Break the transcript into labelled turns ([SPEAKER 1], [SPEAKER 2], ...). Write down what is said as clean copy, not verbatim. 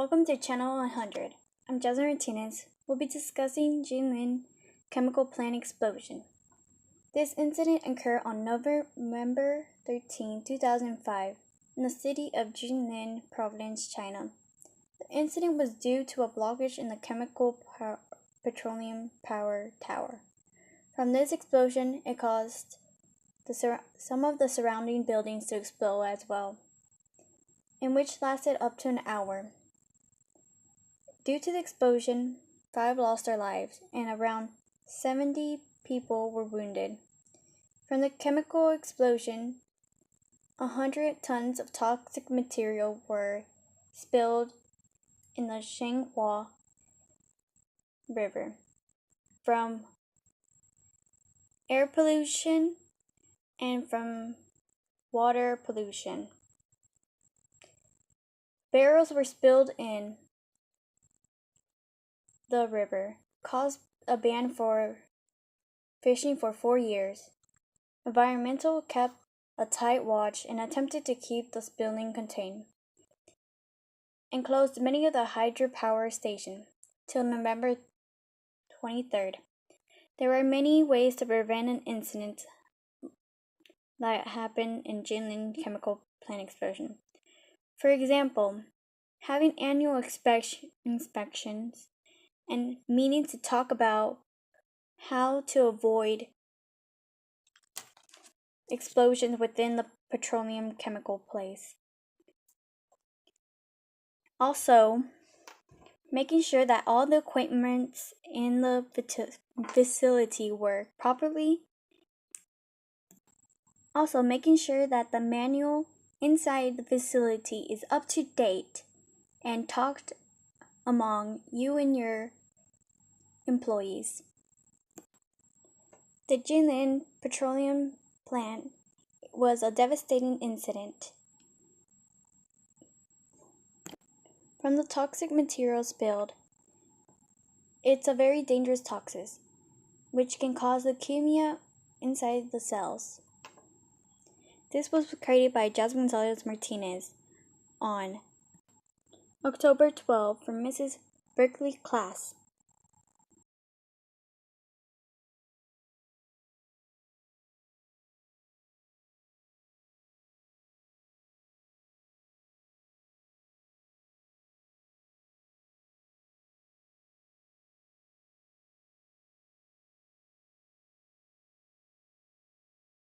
[SPEAKER 1] Welcome to Channel 100. I'm Jilin Martinez. We'll be discussing Jilin chemical plant explosion. This incident occurred on November 13, 2005 in the city of Jilin Province, China. The incident was due to a blockage in the petroleum power tower. From this explosion, it caused some of the surrounding buildings to explode as well, and which lasted up to an hour. Due to the explosion, 5 lost their lives and around 70 people were wounded. From the chemical explosion, 100 tons of toxic material were spilled in the Shanghua River from air pollution and from water pollution. Barrels were spilled in the river, caused a ban for fishing for 4 years. Environmental kept a tight watch and attempted to keep the spilling contained, and closed many of the hydropower stations till November 23rd. There are many ways to prevent an incident that happened in Jilin chemical plant explosion. For example, having annual inspections and meetings to talk about how to avoid explosions within the petroleum chemical place. Also, making sure that all the equipment in the facility work properly. Also, making sure that the manual inside the facility is up to date and talked among you and your employees. The Jilin petroleum plant was a devastating incident. From the toxic material spilled, it's a very dangerous toxin, which can cause leukemia inside the cells. This was created by Jilin Martinez on October 12 from Mrs. Berkeley class.